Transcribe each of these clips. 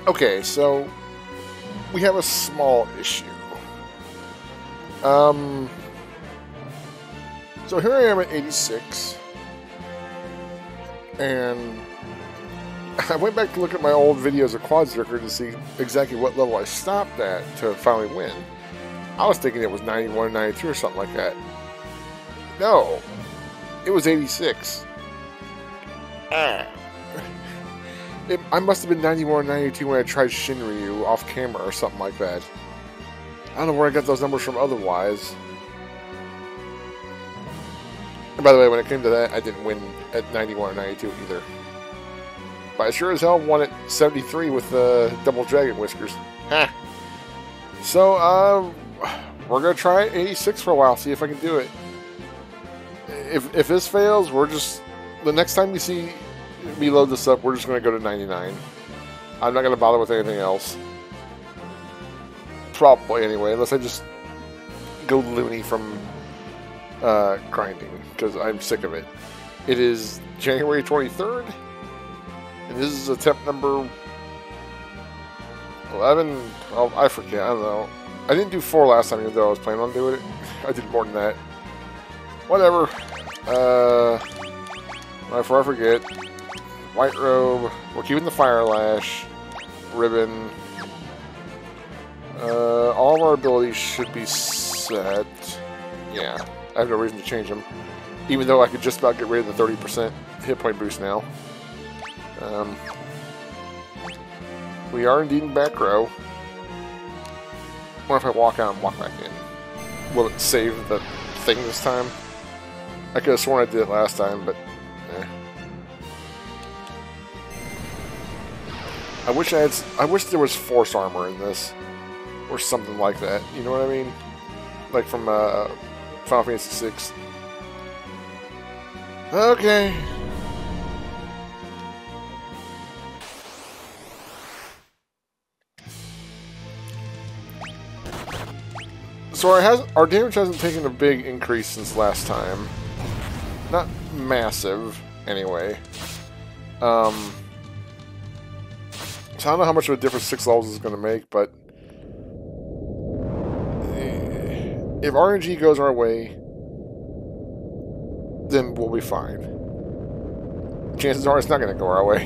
Okay, so we have a small issue. So here I am at 86, and I went back to look at my old videos of Quad Zerker to see exactly what level I stopped at to finally win. I was thinking it was 91 or 92 or something like that. No, it was 86. I must have been 91 or 92 when I tried Shinryu off camera or something like that. I don't know where I got those numbers from otherwise. And by the way, when it came to that, I didn't win at 91 or 92 either. But I sure as hell won at 73 with the double dragon whiskers. Ha! So, we're going to try 86 for a while, see if I can do it. If this fails, we're just... The next time you see me load this up, we're just going to go to 99. I'm not going to bother with anything else. Probably, anyway, unless I just go loony from grinding, because I'm sick of it. It is January 23rd, and this is attempt number 11. Oh, I forget, I don't know. I didn't do 4 last time, even though I was planning on doing it. I did more than that. Whatever. Before I forget, white robe. We're keeping the fire lash. Ribbon. All of our abilities should be set. Yeah, I have no reason to change them. Even though I could just about get rid of the 30% hit point boost now. We are indeed in back row. What if I walk out and walk back in? Will it save the thing this time? I could have sworn I did it last time, but eh. I wish there was force armor in this. Or something like that. You know what I mean? Like from Final Fantasy VI. Okay. So our damage hasn't taken a big increase since last time. Not massive, anyway. So I don't know how much of a difference 6 levels is going to make, but if RNG goes our way, then we'll be fine. Chances are it's not going to go our way.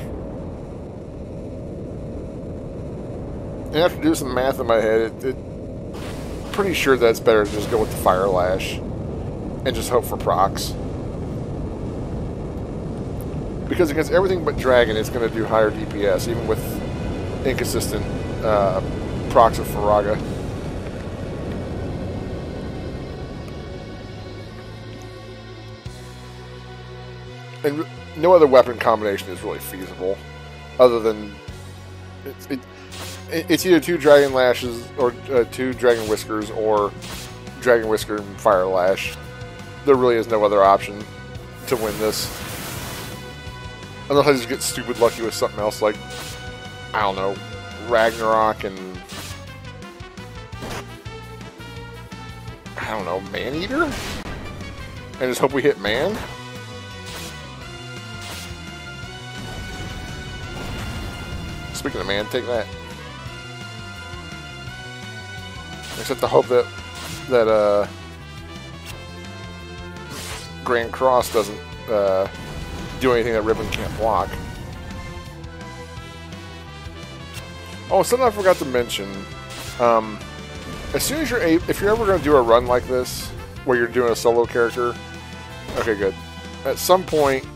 And after doing some math in my head, pretty sure that it's better to just go with the Fire Lash and just hope for procs. Because against everything but Dragon, it's going to do higher DPS, even with inconsistent procs of Faraga. And no other weapon combination is really feasible, other than it's either 2 Dragon Lashes or 2 Dragon Whiskers or Dragon Whisker and Fire Lash. There really is no other option to win this. Unless I just get stupid lucky with something else like, I don't know, Ragnarok and, I don't know, Man-Eater? And just hope we hit Man? Speaking of Man, take that. Except to hope that Grand Cross doesn't do anything that Ribbon can't block. Oh, something I forgot to mention. As soon as if you're ever going to do a run like this, where you're doing a solo character, okay, good. At some point,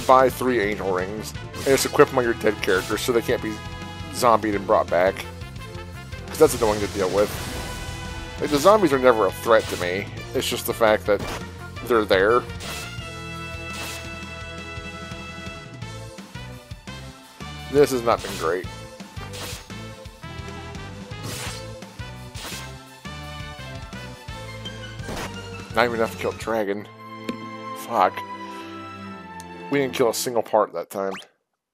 buy 3 Angel Rings and just equip them on your dead characters so they can't be zombied and brought back. Because that's annoying to deal with. Like, the zombies are never a threat to me. It's just the fact that they're there. This has not been great. Not even enough to kill Dragon. Fuck. We didn't kill a single part that time.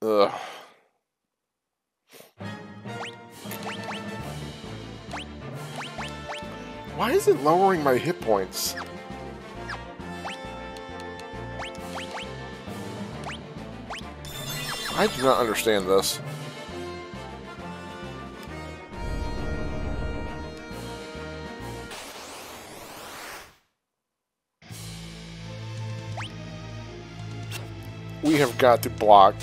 Ugh. Why is it lowering my hit points? I do not understand this. we have got to block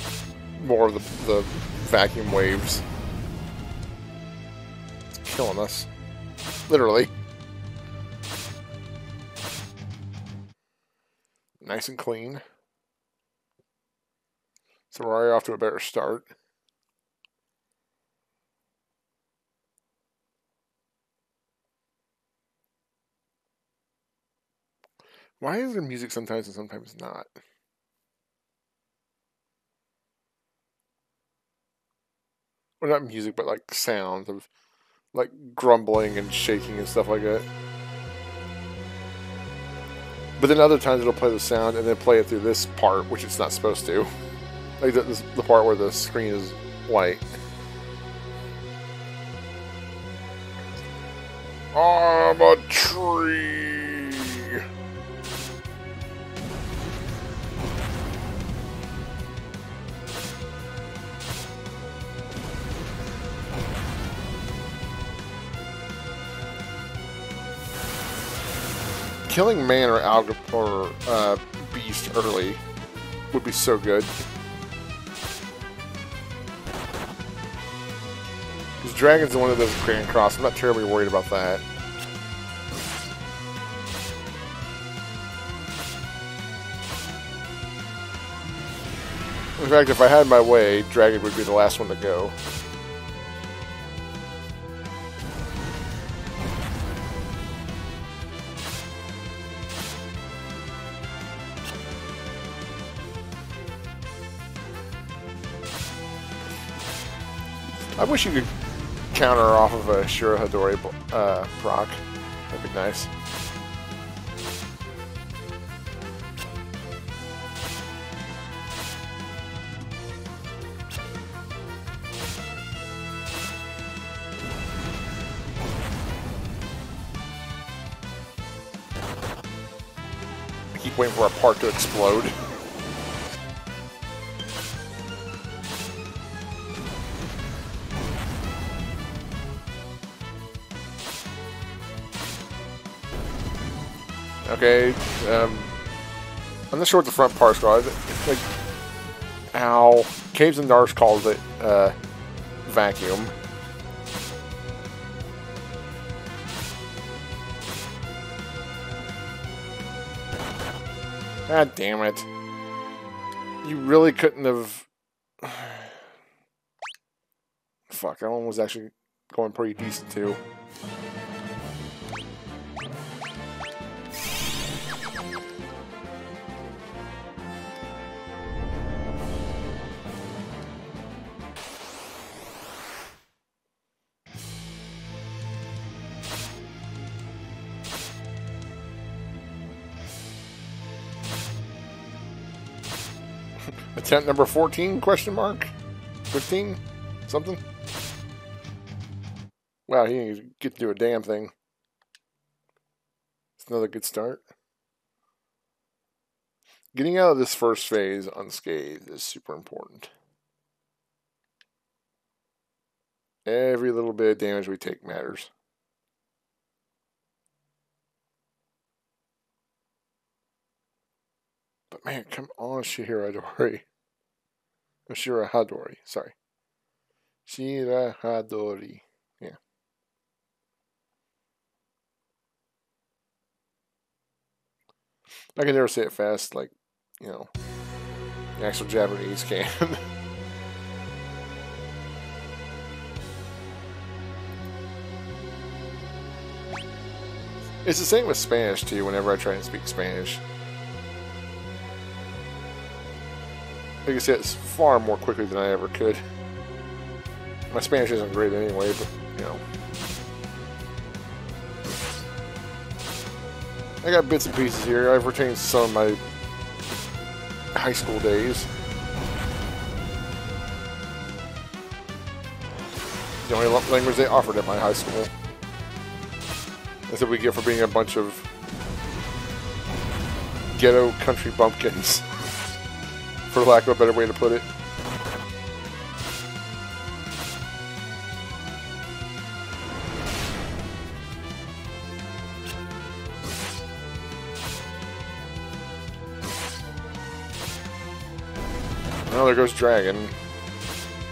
more of the vacuum waves. It's killing us. Literally. Nice and clean. So we're already off to a better start. Why is there music sometimes and sometimes not? Or not music, but like sounds of like grumbling and shaking and stuff like that. But then other times it'll play the sound and then play it through this part, which it's not supposed to. Like the part where the screen is white. I'm a tree. Killing man or beast early would be so good. Because dragon's the one that doesn't crit and cross. I'm not terribly worried about that. In fact, if I had my way, dragon would be the last one to go. I wish you could counter off of a Shura Hadori proc. That'd be nice. I keep waiting for a part to explode. Okay, I'm not sure what the front part's called. Like, ow. Caves and Nars calls it vacuum. God damn it. You really couldn't have... Fuck, that one was actually going pretty decent too. Attempt number 14, question mark? 15? Something? Wow, he didn't even get to do a damn thing. It's another good start. Getting out of this first phase unscathed is super important. Every little bit of damage we take matters. But man, come on, Shirahadori. Shirahadori, sorry. Shirahadori. Yeah. I can never say it fast like, you know, the actual Japanese can. It's the same with Spanish, too, whenever I try and speak Spanish. Like I said, it's far more quickly than I ever could. My Spanish isn't great anyway, but, you know. I got bits and pieces here. I've retained some of my high school days. The only language they offered at my high school. That's what we get for being a bunch of ghetto country bumpkins. For lack of a better way to put it. Oh, there goes Dragon.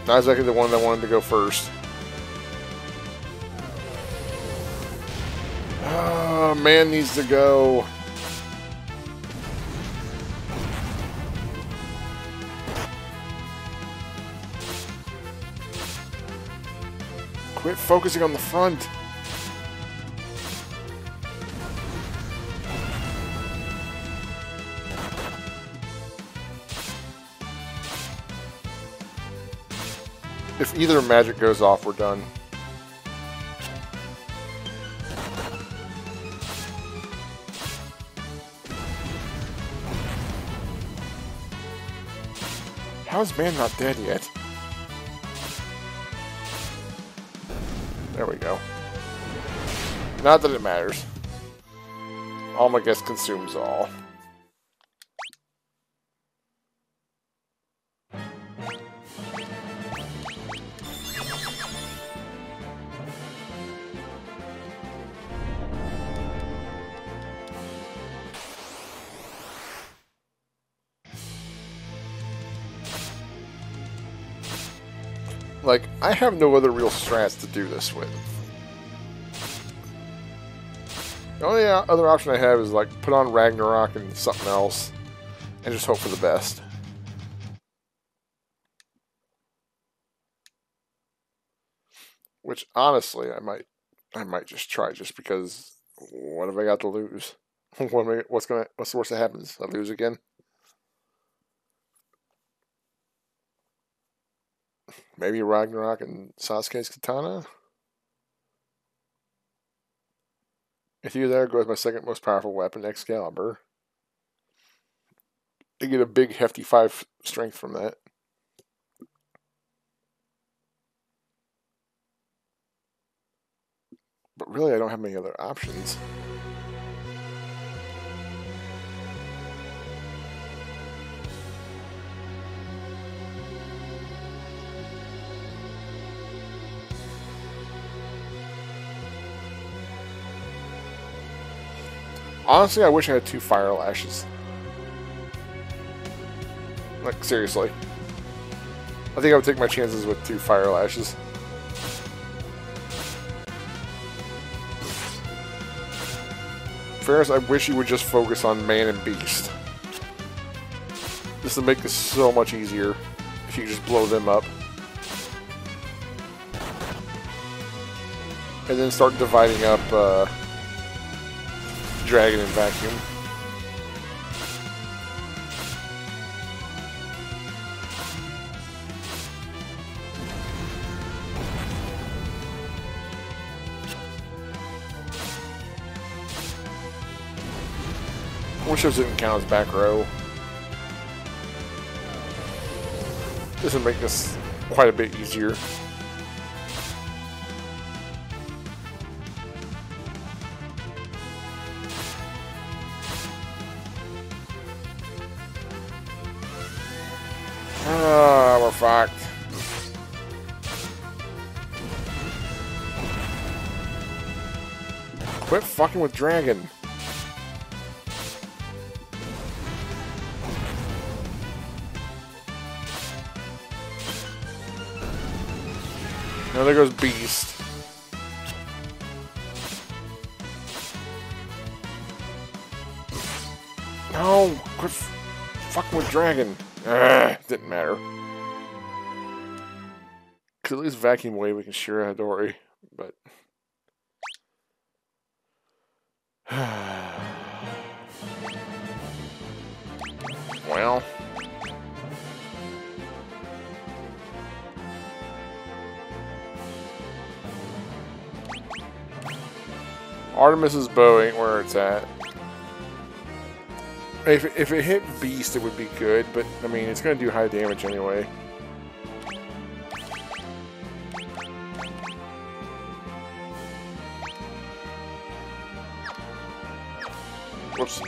Not exactly the one that wanted to go first. Oh, man needs to go. Quit focusing on the front. If either magic goes off, we're done. How's man not dead yet? There we go. Not that it matters. Alma guess consumes all. Like, I have no other real strats to do this with. The only other option I have is, like, put on Ragnarok and something else, and just hope for the best. Which, honestly, I might just try, just because, what have I got to lose? What's the worst that happens? I lose again? Maybe Ragnarok and Sasuke's katana? If you there, go with my second most powerful weapon, Excalibur. I get a big, hefty 5 strength from that. But really, I don't have many other options. Honestly, I wish I had 2 fire lashes. Like, seriously. I think I would take my chances with 2 fire lashes. Faris, I wish you would just focus on man and beast. This would make this so much easier if you just blow them up. And then start dividing up Dragon and Vacuum. I wish those didn't count as back row. This would make this quite a bit easier. Ah, we're fucked. Quit fucking with Dragon. Now there goes Beast. No! Quit fucking with Dragon. Didn't matter. Because at least Vacuum Wave we can share Hadori, but... well... Artemis's bow ain't where it's at. If it hit Beast, it would be good, but, I mean, it's going to do high damage anyway. Whoops.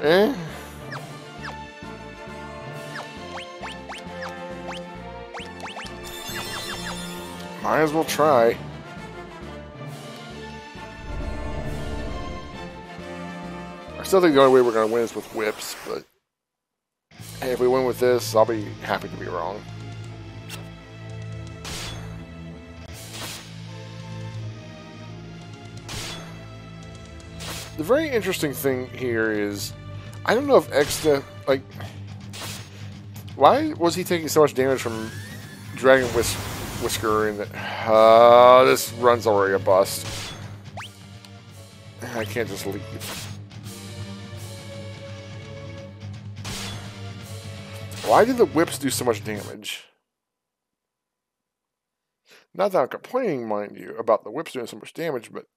Eh? Might as well try. I still think the only way we're going to win is with whips, but hey, if we win with this, I'll be happy to be wrong. The very interesting thing here is, I don't know if X-Death, like, why was he taking so much damage from Dragon Whisker in that? This run's already a bust. I can't just leave. Why did the whips do so much damage? Not that I'm complaining, mind you, about the whips doing so much damage, but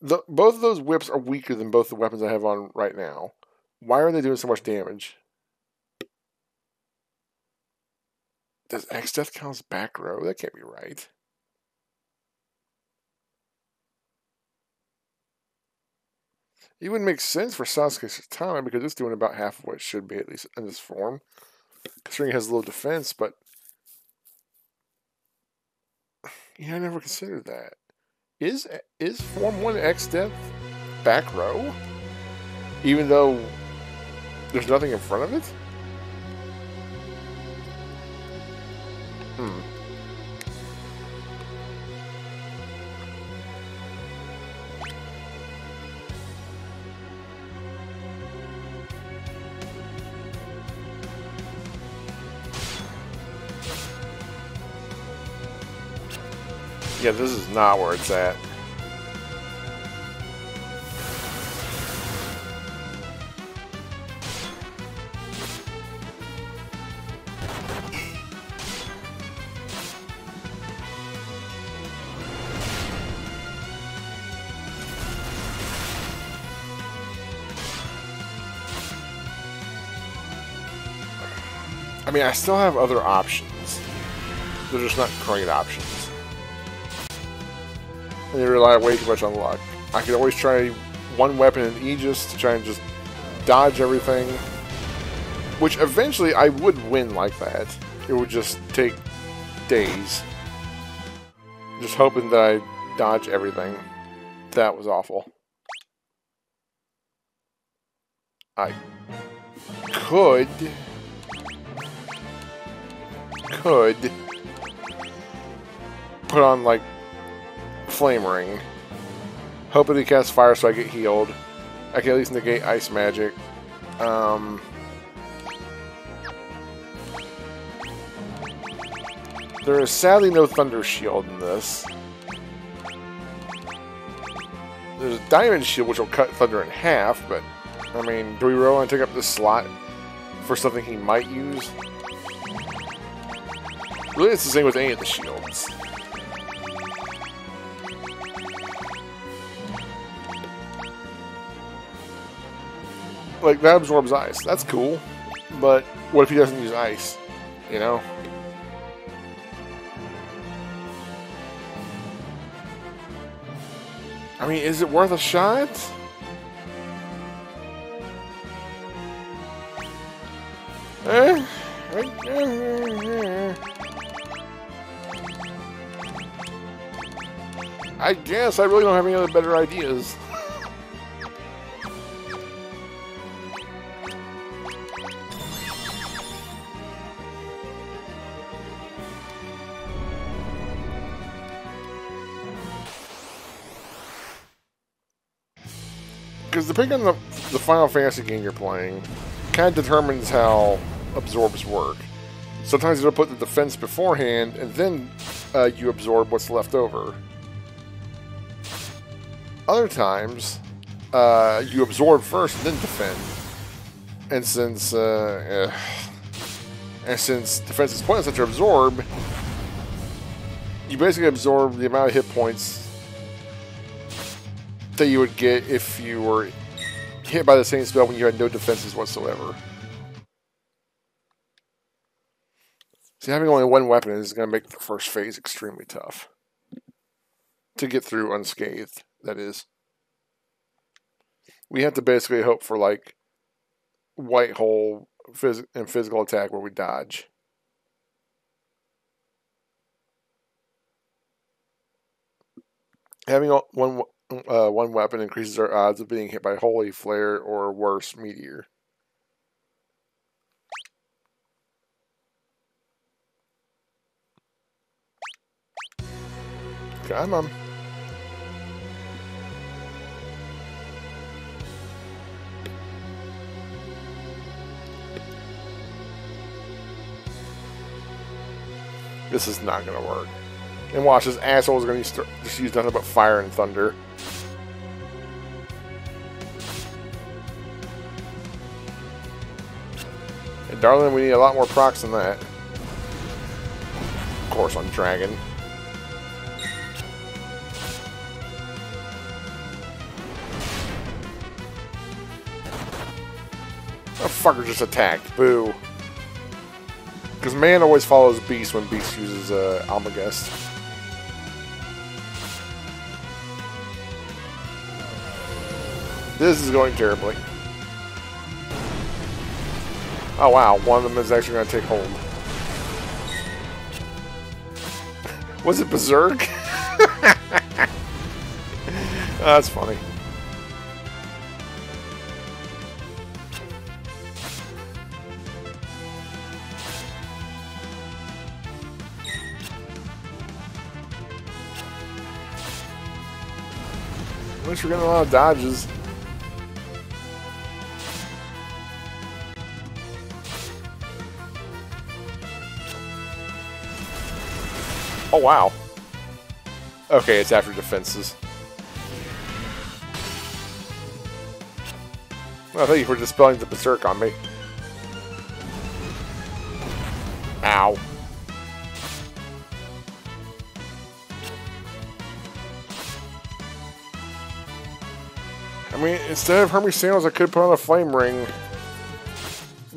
both of those whips are weaker than both the weapons I have on right now. Why are they doing so much damage? Does X-Death count as back row? That can't be right. It wouldn't make sense for Sasuke's Katana because it's doing about half of what it should be, at least in this form. Considering it has low defense, but yeah, I never considered that. Is Form 1 X-Death back row? Even though there's nothing in front of it? Yeah, this is not where it's at. I mean, I still have other options. They're just not great options. And they rely way too much on luck. I could always try one weapon in Aegis to try and just dodge everything. Which eventually I would win like that. It would just take days. Just hoping that I dodge everything. That was awful. I could put on, like, Flame Ring. Hoping he casts fire so I get healed. I can at least negate ice magic. There is sadly no Thunder Shield in this. There's a Diamond Shield which will cut Thunder in half, but I mean, do we really want to take up this slot for something he might use? Really, it's the same with any of the shields. Like, that absorbs ice. That's cool. But what if he doesn't use ice? You know? I mean, is it worth a shot? I guess I really don't have any other better ideas. Because depending on the Final Fantasy game you're playing, kind of determines how absorbs work. Sometimes it'll put the defense beforehand, and then you absorb what's left over. Other times, you absorb first and then defend. And since defense is pointless to absorb, you basically absorb the amount of hit points that you would get if you were hit by the same spell when you had no defenses whatsoever. See, having only one weapon is going to make the first phase extremely tough. To get through unscathed, that is. We have to basically hope for, like, white hole and physical attack where we dodge. Having one weapon increases our odds of being hit by holy flare or worse meteor. Come on. This is not going to work. And watch, this asshole is going to just use nothing but fire and thunder. And darling, we need a lot more procs than that. Of course, on Dragon. That fucker just attacked. Boo. Because man always follows Beast when Beast uses Almagest. This is going terribly. Oh wow, one of them is actually going to take hold. Was it Berserk? That's funny. At least we're getting a lot of dodges. Oh wow. Okay, it's after defenses. Well, thank you for dispelling the Berserk on me. Ow. I mean, instead of Hermes Sandals, I could put on a Flame Ring.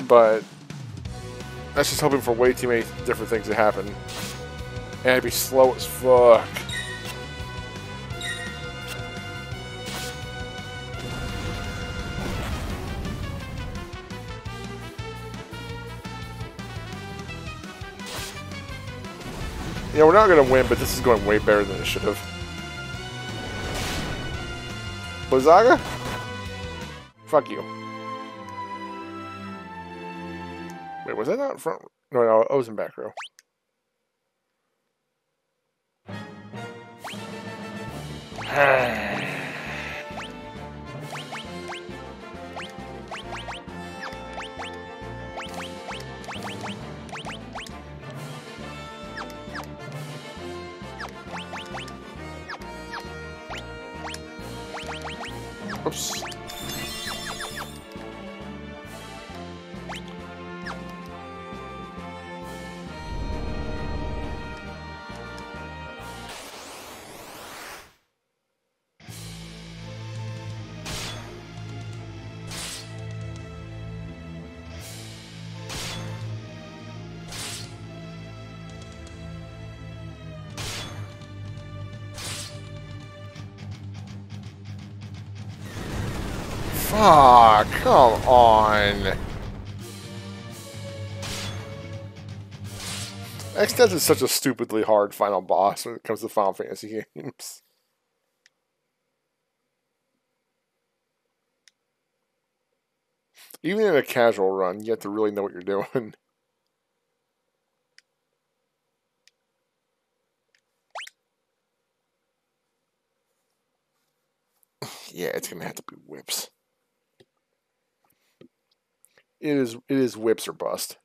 But that's just hoping for way too many different things to happen. And I'd be slow as fuck. Yeah, we're not going to win, but this is going way better than it should have. Blizzaga? Fuck you. Wait, was that not front? No, I was in back row. Oops. Fuck, come on. X-Death is such a stupidly hard final boss when it comes to Final Fantasy games. Even in a casual run, you have to really know what you're doing. Yeah, it's gonna have to be whips. It is whips or bust.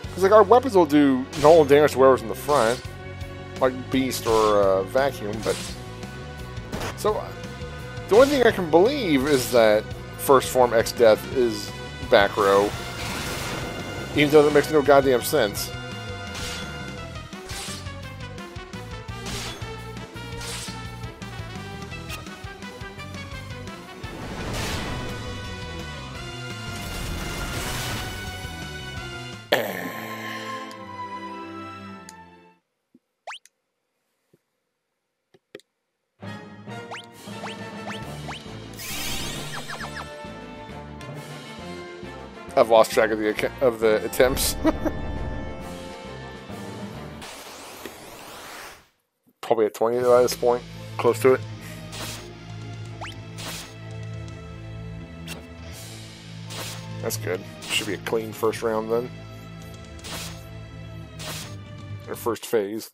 Because like our weapons will do normal damage to whoever's in the front, like Beast or Vacuum, but so the only thing I can believe is that First Form X-Death is back row, even though that makes no goddamn sense. I've lost track of the attempts. Probably at 20 at this point, close to it. That's good. Should be a clean first round then. Or first phase.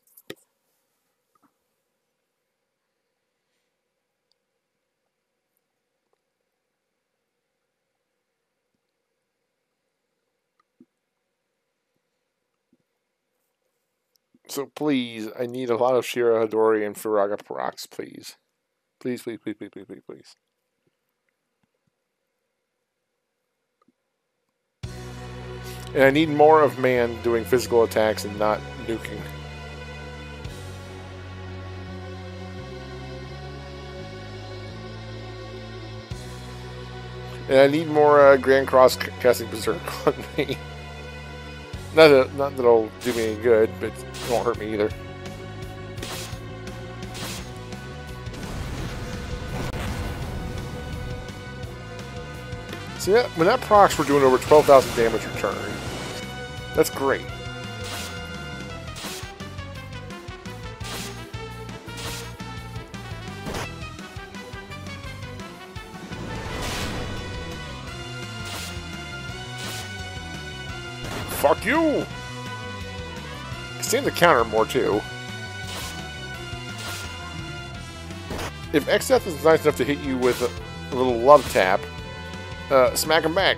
So please, I need a lot of Shira Hadori and Firaga Procs, please. Please, please, please, please, please, please, please. And I need more of man doing physical attacks and not nuking. And I need more Grand Cross casting Berserk on me. Not that it'll do me any good, but it won't hurt me either. See, when that procs, we're doing over 12,000 damage a turn. That's great. Fuck you! Stand to counter more too. If Xdeath is nice enough to hit you with a little love tap, smack him back.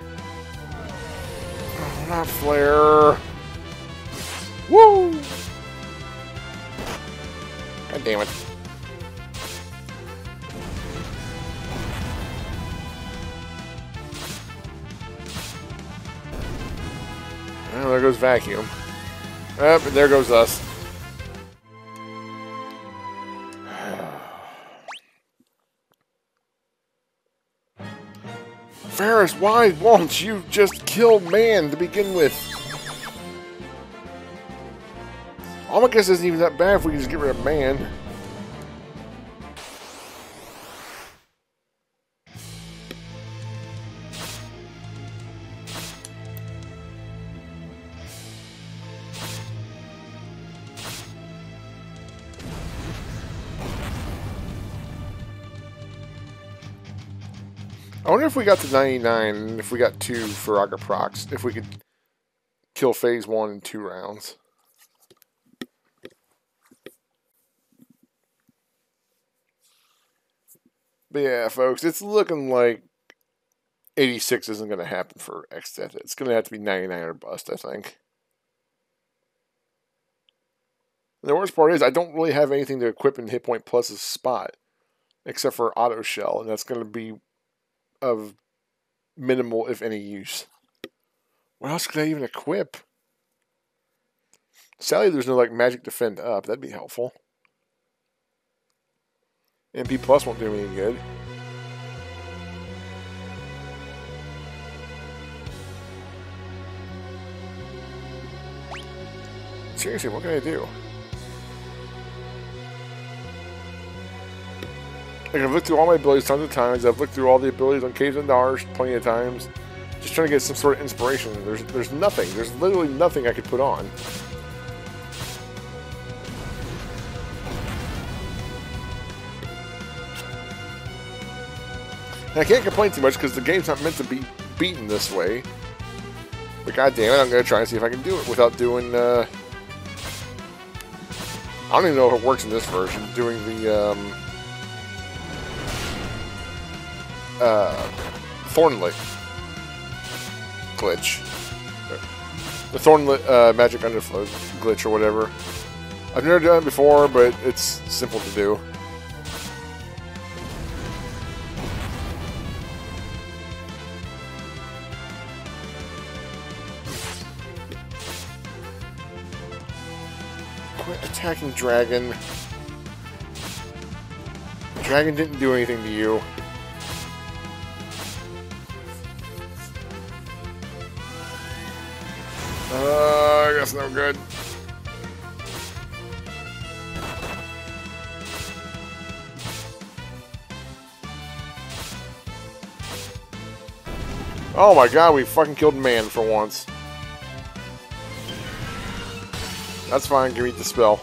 Oh, not flare. Woo! God damn it. Well, there goes Vacuum. And there goes us. Faris, why won't you just kill man to begin with? Omicus isn't even that bad if we can just get rid of man. I wonder if we got to 99 and if we got 2 Firaga procs, if we could kill phase 1 in 2 rounds. But yeah, folks, it's looking like 86 isn't going to happen for Xdeath. It's going to have to be 99 or bust, I think. And the worst part is I don't really have anything to equip in Hit Point Plus's spot, except for Auto Shell, and that's going to be of minimal, if any, use. What else could I even equip? Sadly, there's no like magic defend up. That'd be helpful. MP Plus won't do me any good. Seriously, what can I do? Like, I've looked through all my abilities tons of times. I've looked through all the abilities on Caves and Dars plenty of times. Just trying to get some sort of inspiration. There's nothing. There's literally nothing I could put on. And I can't complain too much because the game's not meant to be beaten this way. But goddamn it, I'm going to try and see if I can do it without doing, I don't even know if it works in this version, doing the, Thornlit glitch. The Thornlit magic underflow glitch or whatever. I've never done it before, but it's simple to do. Quit attacking Dragon. Dragon didn't do anything to you. I guess no good. Oh my god, we fucking killed man for once. That's fine, give me the spell.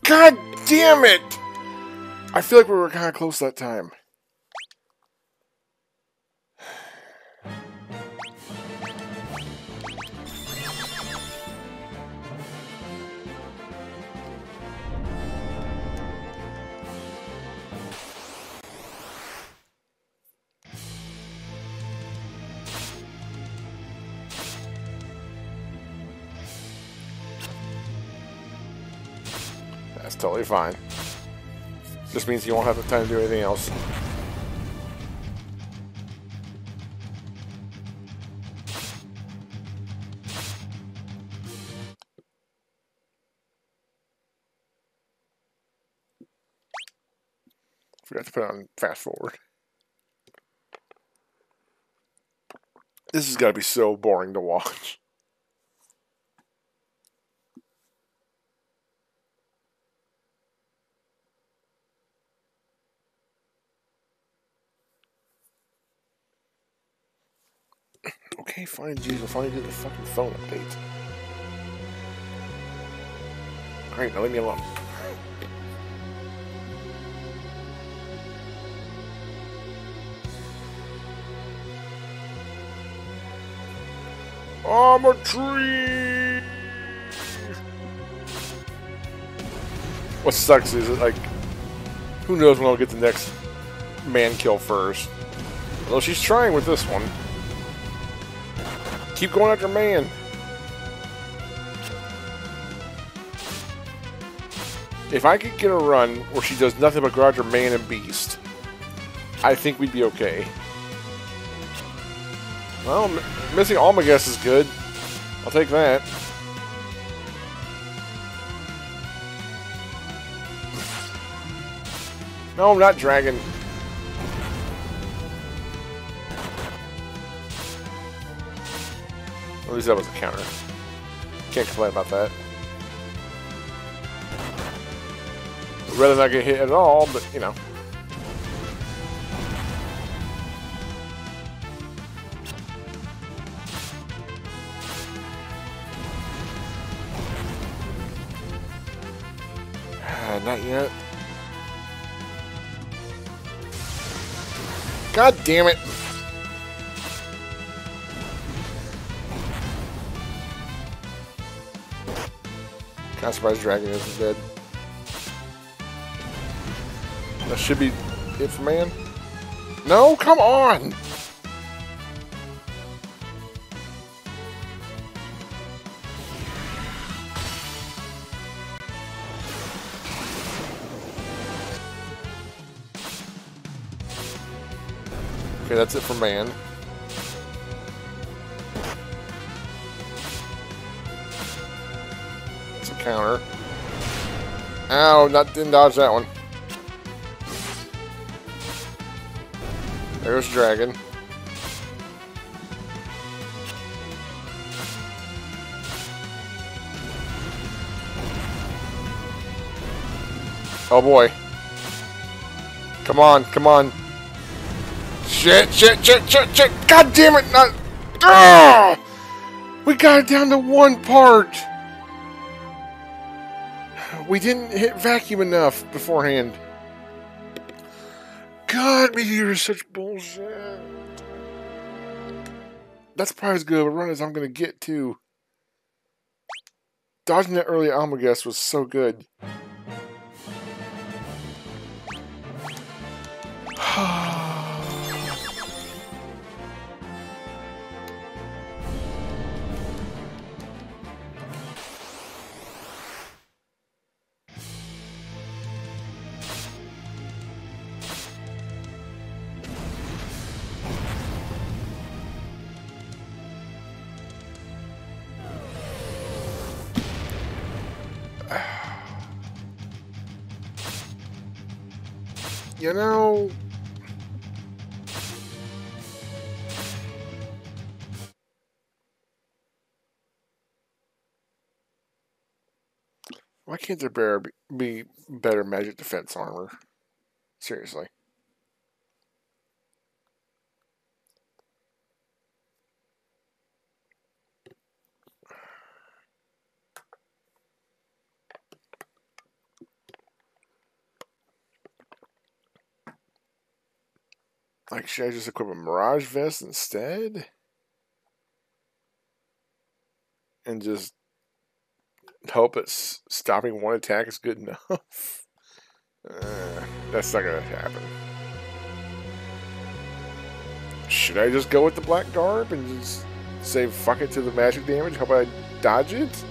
God damn it! I feel like we were kind of close that time. That's totally fine. Just means you won't have the time to do anything else. Forgot to put it on fast forward. This has got to be so boring to watch. Okay, fine, geez, we'll finally do the fucking phone update. Alright, now leave me alone. I'm a tree! What sucks is it, like, who knows when I'll get the next man kill first. Although she's trying with this one. Keep going after man. If I could get a run where she does nothing but go after man and beast, I think we'd be okay. Well, missing Almaguest is good. I'll take that. No, not dragon. At least that was a counter. Can't complain about that. I'd rather not get hit at all, but you know. Not yet. God damn it! Kind of surprised Dragon isn't dead. That should be it for man. No, come on! Okay, that's it for man. It's a counter. Ow, didn't dodge that one. There's dragon. Oh boy. Come on, come on. Shit, shit, shit, shit, shit! God damn it! Not. Ah! We got it down to one part! We didn't hit vacuum enough beforehand. God, Meteor is such bullshit. That's probably as good of a run as I'm gonna get, too. Dodging that early Almaguest was so good. You know, Why can't there be better magic defense armor? Seriously. Like, should I just equip a Mirage Vest instead? And just hope that stopping one attack is good enough? That's not gonna happen. Should I just go with the Black Garb and just say fuck it to the magic damage? Hope I dodge it?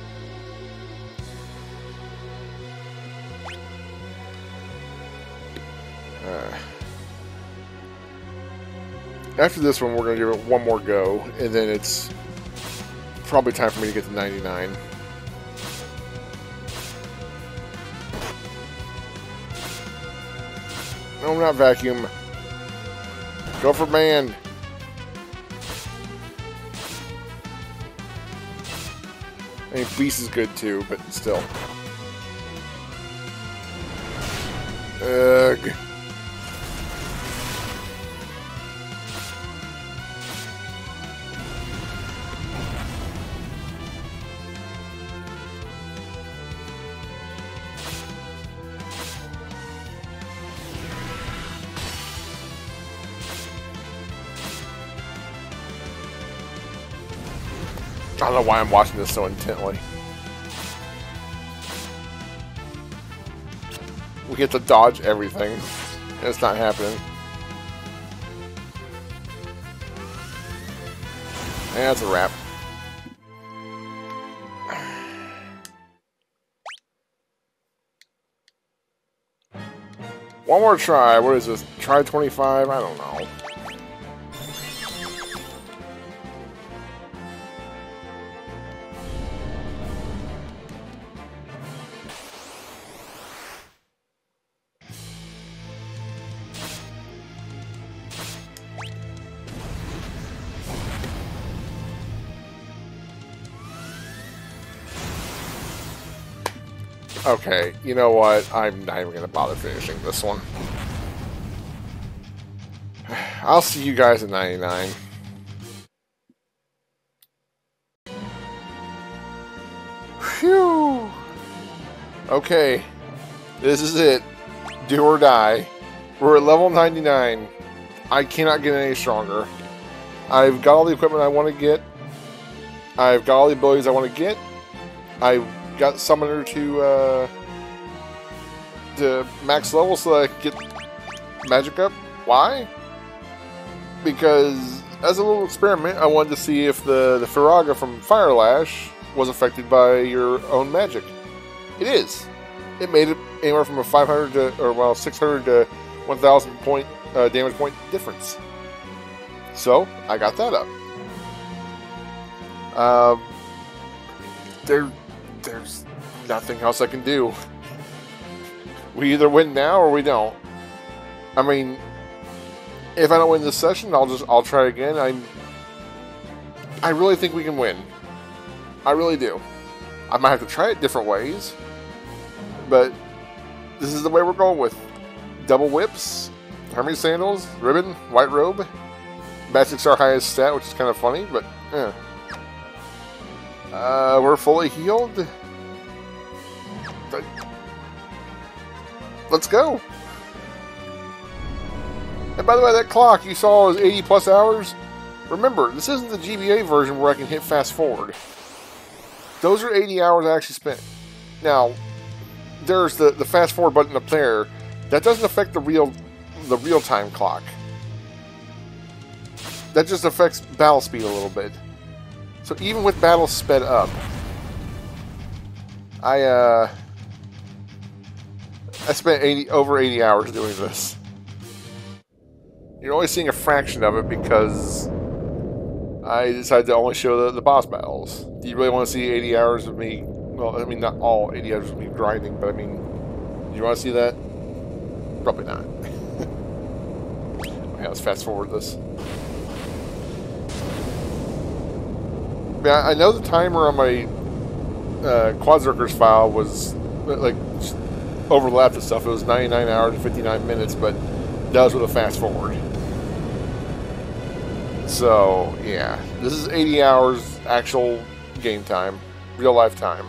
After this one, we're going to give it one more go, and then it's probably time for me to get to 99. No, not vacuum. Go for man. I mean, beast is good too, but still. Ugh. I don't know why I'm watching this so intently. We get to dodge everything, and it's not happening. And that's a wrap. One more try. What is this? Try 25? I don't know. Okay, you know what? I'm not even going to bother finishing this one. I'll see you guys at 99. Phew! Okay, this is it. Do or die. We're at level 99. I cannot get any stronger. I've got all the equipment I want to get. I've got all the abilities I want to get. I've got Summoner to max level so that I can get magic up. Why? Because as a little experiment, I wanted to see if the Firaga from Fire Lash was affected by your own magic. It is. It made it anywhere from a 500 to, or well, 600 to 1,000 point damage point difference. So I got that up. There's nothing else I can do. We either win now or we don't. I mean, if I don't win this session, I'll try again. I really think we can win. I really do. I might have to try it different ways, but this is the way we're going with. Double whips, Hermes sandals, ribbon, white robe. Magic's our highest stat, which is kind of funny, but we're fully healed. Let's go. And by the way, that clock you saw is 80 plus hours. Remember, this isn't the GBA version where I can hit fast forward. Those are 80 hours I actually spent. Now, there's the fast forward button up there. That doesn't affect the real time clock. That just affects battle speed a little bit. So even with battle sped up, I spent over 80 hours doing this. You're only seeing a fraction of it because I decided to only show the boss battles. Do you really want to see 80 hours of me? Well, I mean, not all 80 hours of me grinding, but I mean, do you want to see that? Probably not. Okay, let's fast forward this. Yeah, I know the timer on my Quadzerkers file was like overlap the stuff. It was 99 hours and 59 minutes, but that was with a fast forward. So yeah, this is 80 hours actual game time, real life time.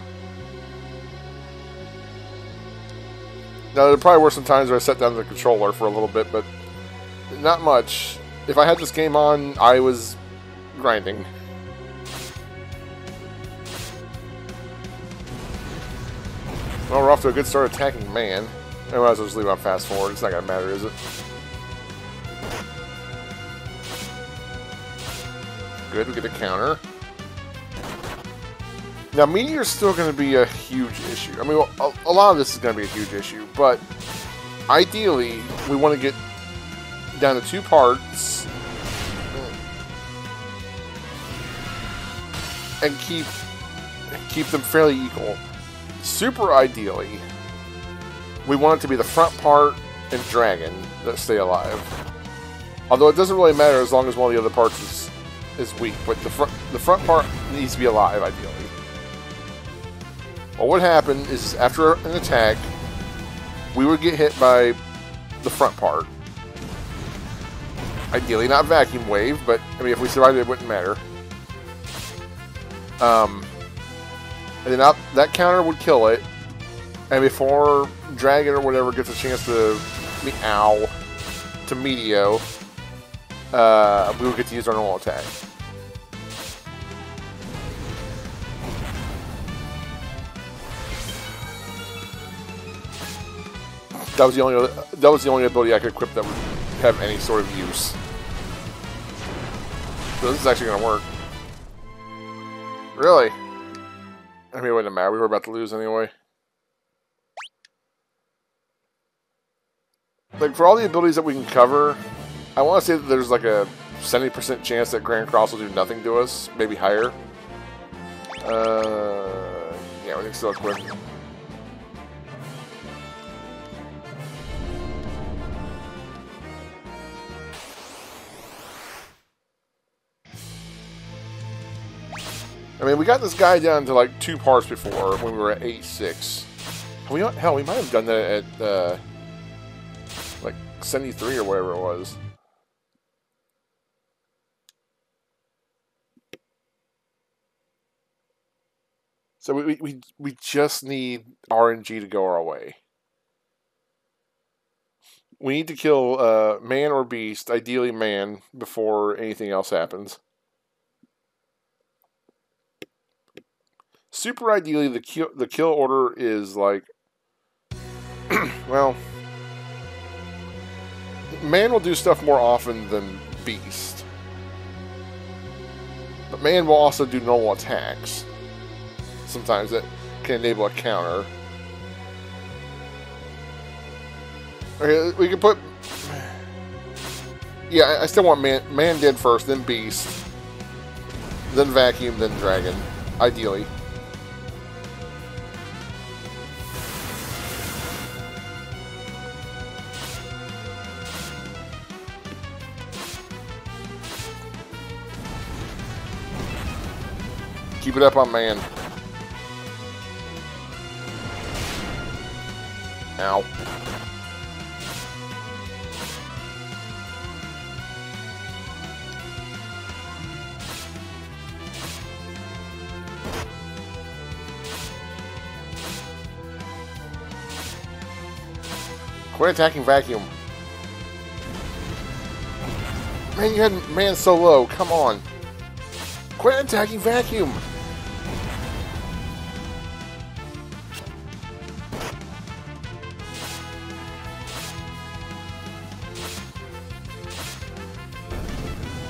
Now there probably were some times where I set down the controller for a little bit, but not much. If I had this game on, I was grinding. Well, we're off to a good start attacking man. I might as well just leave on fast forward. It's not going to matter, is it? Good, we get a counter. Now, Meteor's still going to be a huge issue. I mean, a lot of this is going to be a huge issue, but ideally, we want to get down to 2 parts and keep them fairly equal. Super ideally, we want it to be the front part and dragon that stay alive. Although it doesn't really matter as long as one of the other parts is weak, but the front part needs to be alive ideally. What would happen is after an attack, we would get hit by the front part. Ideally, not vacuum wave, but I mean, if we survived, it wouldn't matter. And then that counter would kill it, and before Dragon or whatever gets a chance to meow to Meteo, we would get to use our normal attack. That was the only ability I could equip that would have any sort of use. So this is actually going to work. Really? I mean, it wouldn't matter. We were about to lose anyway. Like, for all the abilities that we can cover, I want to say that there's like a 70% chance that Grand Cross will do nothing to us. Maybe higher. Yeah, we can still equip. I mean, we got this guy down to like 2 parts before when we were at 8-6. Hell, we might have done that at like 73 or whatever it was. So we just need RNG to go our way. We need to kill man or beast, ideally man, before anything else happens. Super ideally, the kill order is like, well, man will do stuff more often than beast, but man will also do normal attacks. Sometimes that can enable a counter. Okay, we can put. Yeah, I still want man. Man dead first, then beast, then vacuum, then dragon. Ideally. Keep it up on man. Ow. Quit attacking vacuum. Man, you had man so low. Come on. Quit attacking vacuum.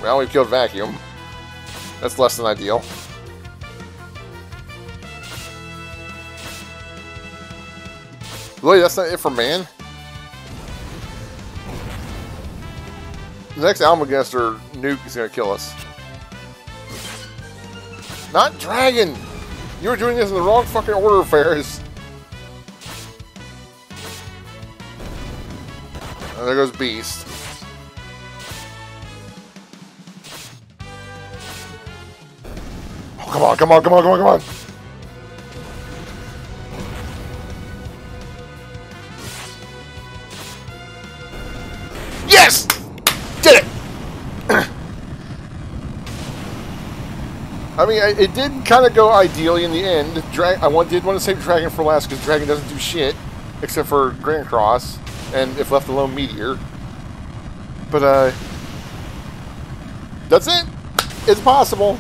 Well, we've killed vacuum. That's less than ideal. Really, that's not it for man? The next Almagaster nuke is going to kill us. Not dragon! You were doing this in the wrong fucking order, Faris. And there goes beast. Oh, come on, come on, come on, come on, come on! Yes! Did it! I mean, it did kind of go ideally in the end. Did want to save Dragon for last because Dragon doesn't do shit except for Grand Cross and, if left alone, Meteor. But that's it. It's possible.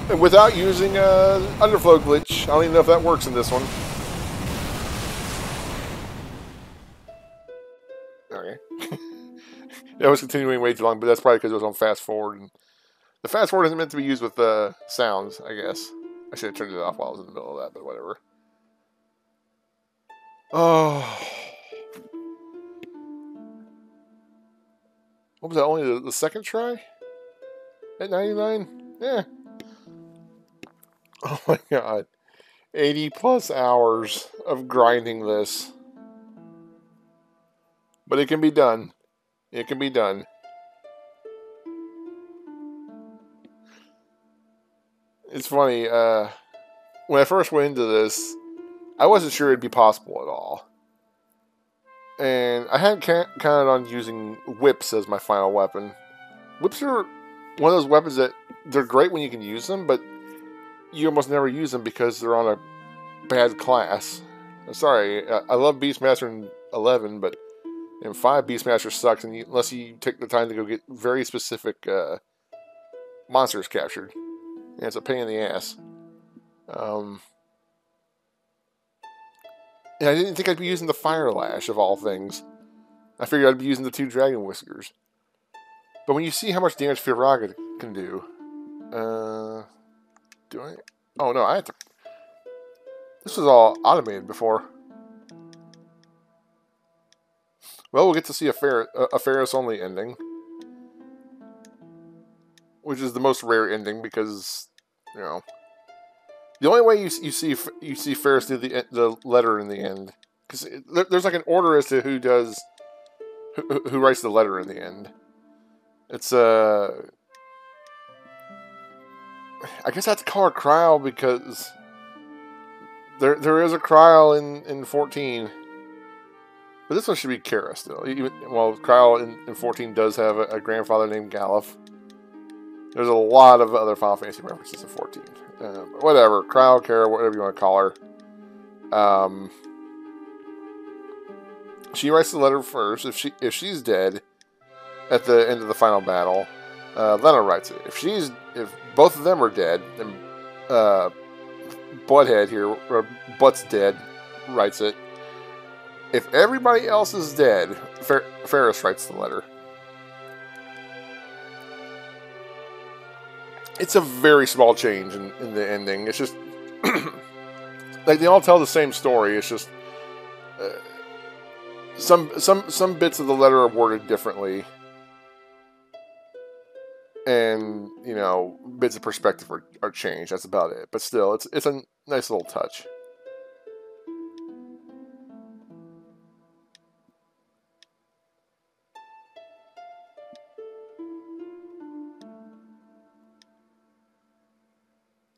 And without using Underflow glitch. I don't even know if that works in this one. Okay. It was continuing way too long, but that's probably because it was on fast forward. And the fast forward isn't meant to be used with sounds, I guess. I should have turned it off while I was in the middle of that, but whatever. Oh. What was that, only the second try? At 99? Yeah. Oh my god. 80 plus hours of grinding this. But it can be done. It can be done. It's funny, when I first went into this, I wasn't sure it'd be possible at all. And I hadn't counted on using whips as my final weapon. Whips are one of those weapons that they're great when you can use them, but you almost never use them because they're on a bad class. I'm sorry, I love Beastmaster in 11, but in 5, Beastmaster sucks unless you take the time to go get very specific monsters captured. And it's a pain in the ass. And I didn't think I'd be using the Fire Lash, of all things. I figured I'd be using the 2 Dragon Whiskers. But when you see how much damage Firaga can do... do I? Oh, no, I have to... This was all automated before. Well, we'll get to see a Faris-only ending. Which is the most rare ending because, you know... The only way you see Faris do the letter in the end, because there's like an order as to who writes the letter in the end. It's I guess I have to call her Kryl because there is a Kryl in 14, but this one should be Kara still. Well, Kryl in 14 does have a grandfather named Galuf. There's a lot of other Final Fantasy references in 14. Whatever, Kryl, Kara, whatever you want to call her. She writes the letter first. If she's dead at the end of the final battle, Lena writes it. If both of them are dead, then Butthead here, or Butt's dead, writes it. If everybody else is dead, Faris writes the letter. It's a very small change in the ending. It's just like they all tell the same story. It's just some bits of the letter are worded differently, and you know, bits of perspective are changed. That's about it. But still, it's a nice little touch.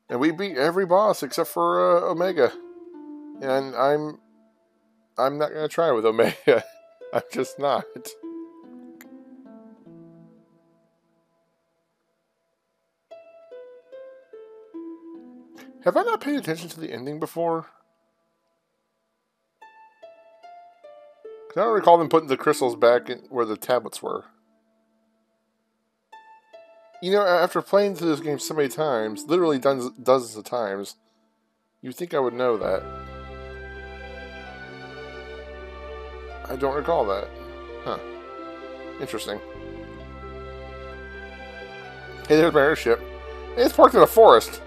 And we beat every boss except for Omega. And I'm not going to try with Omega. I'm just not. Have I not paid attention to the ending before? Because I don't recall them putting the crystals back in where the tablets were. You know, after playing through this game so many times, literally dozens of times, you'd think I would know that. I don't recall that. Huh. Interesting. Hey, there's my airship. Hey, it's parked in a forest.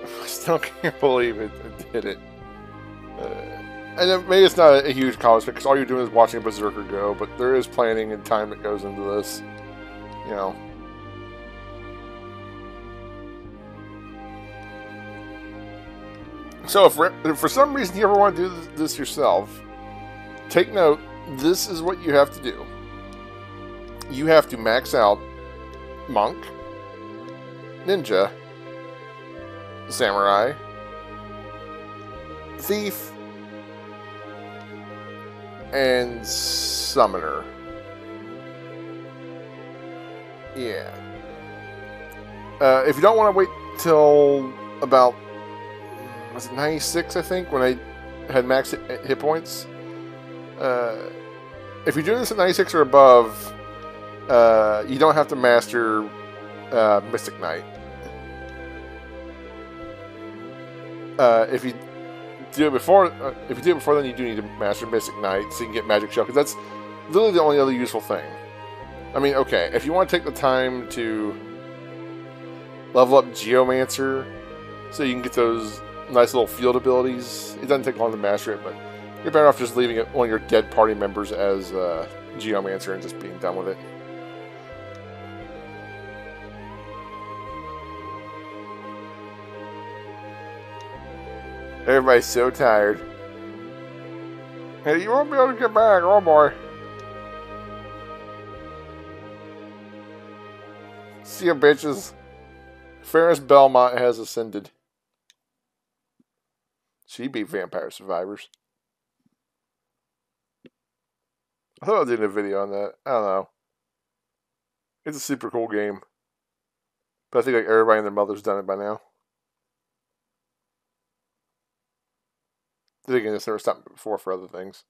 I still can't believe it did it. And then maybe it's not a huge accomplishment because all you're doing is watching a Berserker go, but there is planning and time that goes into this. You know. So if for some reason you ever want to do this yourself, take note, this is what you have to do. you have to max out Monk, Ninja, Samurai, Thief, and Summoner. Yeah. If you don't want to wait till about, was it 96, I think, when I had max hit points? If you're doing this at 96 or above, you don't have to master Mystic Knight. If you do it before, then you do need to master Mystic Knight so you can get Magic Shell, because that's literally the only other useful thing. I mean, okay, if you want to take the time to level up Geomancer so you can get those nice little field abilities, it doesn't take long to master it, but you're better off just leaving it one of your dead party members as Geomancer and just being done with it. Everybody's so tired. Hey, you won't be able to get back, oh boy. See ya, bitches. Faris Belmont has ascended. She beat Vampire Survivors. I thought I did a video on that. I don't know. It's a super cool game. But I think like everybody and their mother's done it by now. Then again, it's never stopped before for other things.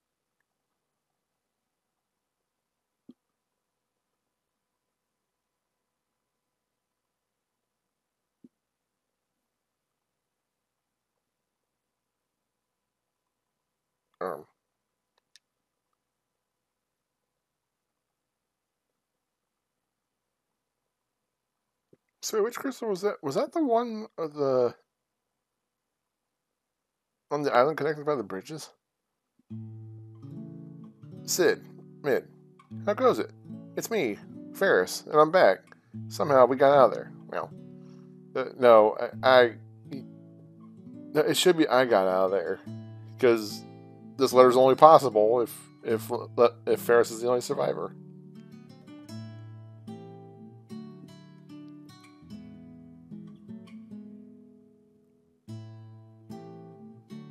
So which crystal was that? Was that the one of the on the island connected by the bridges? Sid, Mid, how goes it? It's me, Faris, and I'm back. Somehow we got out of there. Well, no, it should be I got out of there, because this letter's only possible if Faris is the only survivor.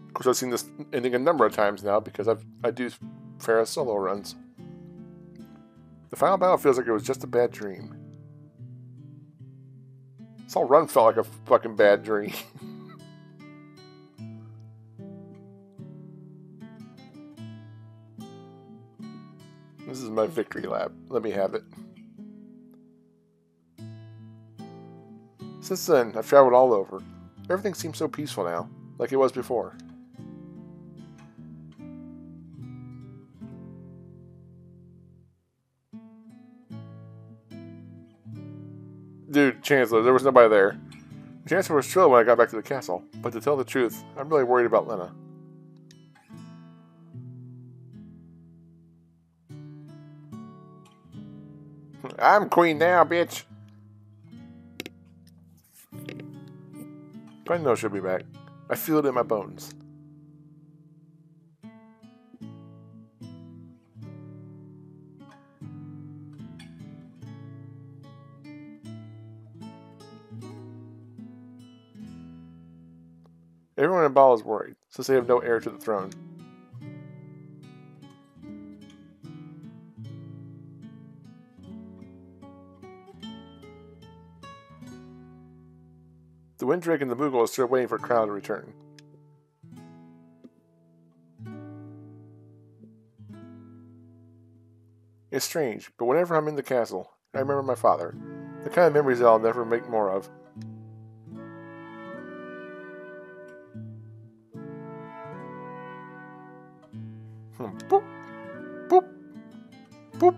Of course, I've seen this ending a number of times now because I do Faris solo runs. The final battle feels like it was just a bad dream. This whole run felt like a fucking bad dream. This is my victory lap. Let me have it. Since then, I've traveled all over. Everything seems so peaceful now, like it was before. Dude, Chancellor, there was nobody there. The Chancellor was thrilled when I got back to the castle, but to tell the truth, I'm really worried about Lena. I'm queen now, bitch! I know she'll be back. I feel it in my bones. Everyone in Bala is worried, since they have no heir to the throne. The Windrake and the Moogle are still waiting for Crown to return. It's strange, but whenever I'm in the castle, I remember my father. The kind of memories that I'll never make more of. Boop, boop, boop.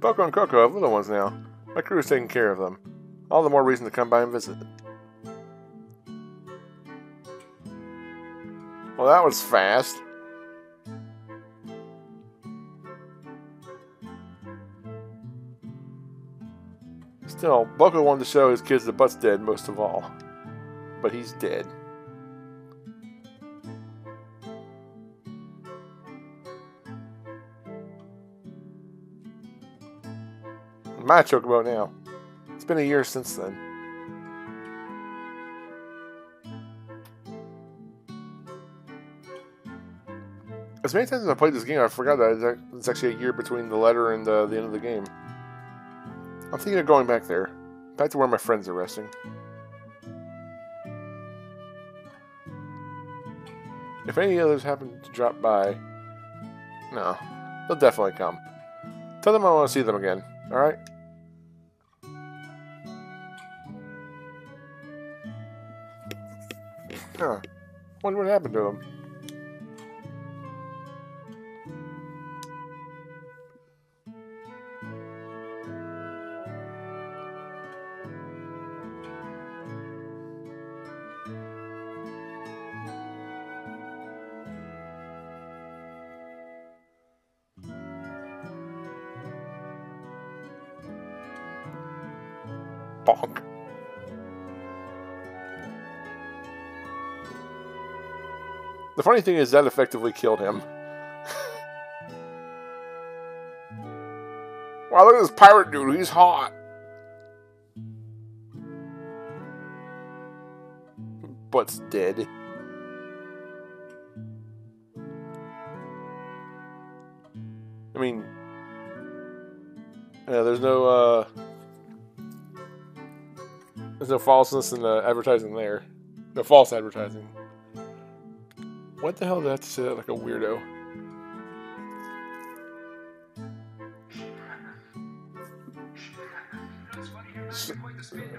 Poco and Coco have little ones now. My crew is taking care of them. All the more reason to come by and visit. Well, that was fast. Still, Bucko wanted to show his kids that Butt's dead most of all. But he's dead. My chocobo now. It's been a year since then. As many times as I played this game, I forgot that it's actually a year between the letter and the end of the game. I'm thinking of going back there. Back to where my friends are resting. If any others happen to drop by... No. They'll definitely come. Tell them I want to see them again. Alright? Huh. Wonder what happened to them. Bonk. The funny thing is that effectively killed him. Wow, look at this pirate dude. He's hot. But's dead. I mean, there's no falseness in the advertising there. No false advertising. What the hell did I have to say that like a weirdo?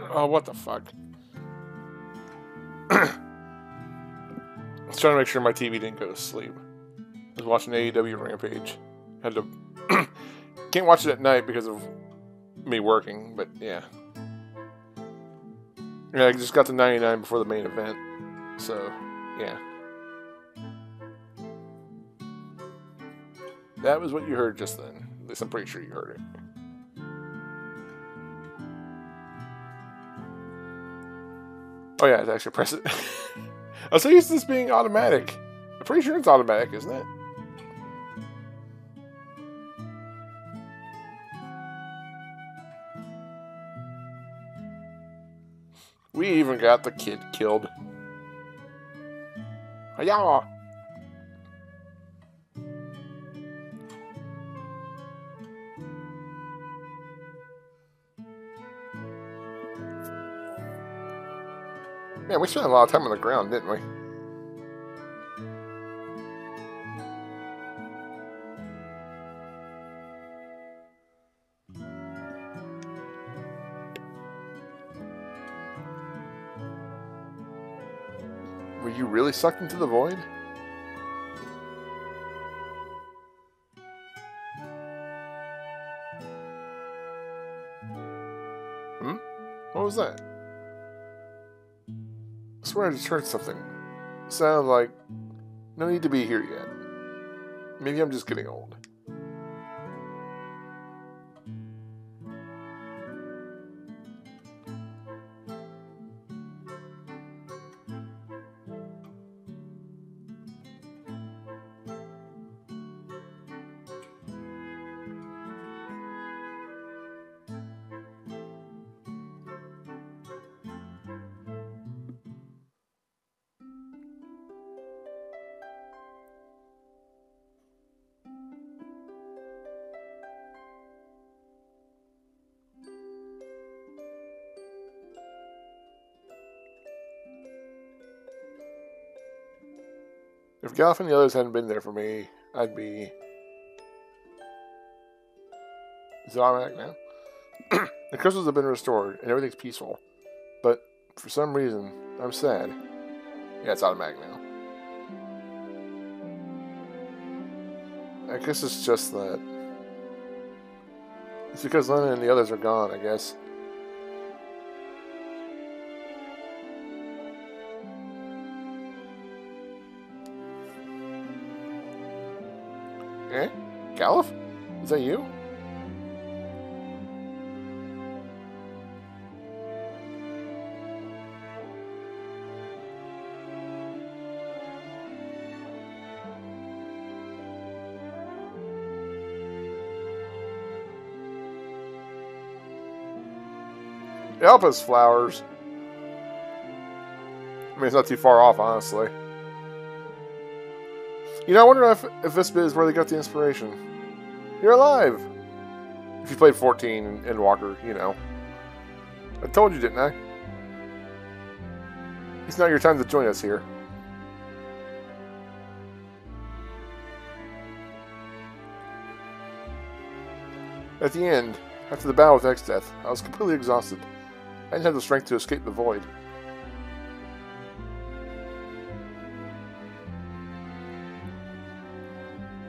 Oh, what the fuck? I was trying to make sure my TV didn't go to sleep. I was watching AEW Rampage. Had to... Can't watch it at night because of me working, but yeah. Yeah, I just got to 99 before the main event. So, yeah. That was what you heard just then. At least I'm pretty sure you heard it. Oh yeah, it's actually press it. I was so used to this being automatic. I'm pretty sure it's automatic, isn't it? We even got the kid killed. Hiya! Man, we spent a lot of time on the ground, didn't we? Were you really sucked into the void? Hmm? What was that? I swear I just heard something. Sounded like, no need to be here yet. Maybe I'm just getting old. If Galf and the others hadn't been there for me, I'd be... Is it automatic now? The crystals have been restored, and everything's peaceful. But, for some reason, I'm sad. Yeah, it's automatic now. I guess it's just that... It's because Lennon and the others are gone, I guess. Eh? Galif? Is that you? Help us, flowers. I mean, it's not too far off, honestly. You know, I wonder if this bit is where they got the inspiration. You're alive! If you played 14 in Walker, you know. I told you, didn't I? It's not your time to join us here. At the end, after the battle with X-Death, I was completely exhausted. I didn't have the strength to escape the void.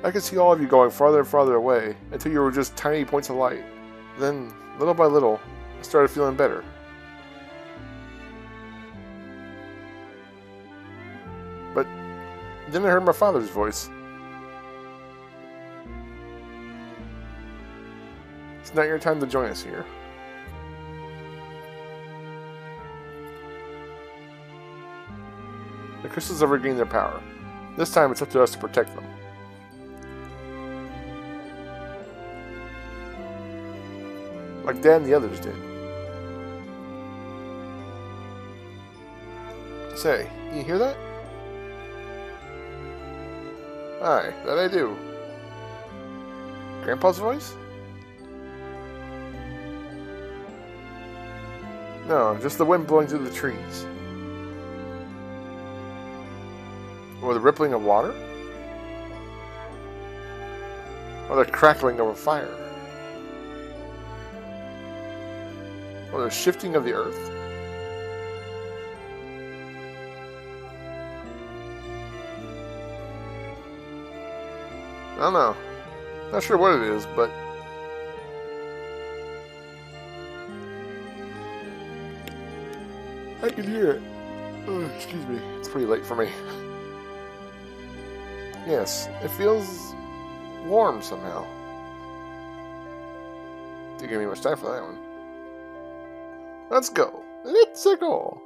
I could see all of you going farther and farther away, until you were just tiny points of light. Then, little by little, I started feeling better. But then I heard my father's voice. It's not your time to join us here. The crystals have regained their power. This time it's up to us to protect them. Like Dad and the others did. Say, you hear that? Aye, that I do. Grandpa's voice? No, just the wind blowing through the trees. Or the rippling of water? Or the crackling of a fire? Or the shifting of the earth? I don't know. Not sure what it is, but I can hear it. Oh, excuse me. It's pretty late for me. Yes, it feels warm somehow. Didn't give me much time for that one. Let's go. Let's go.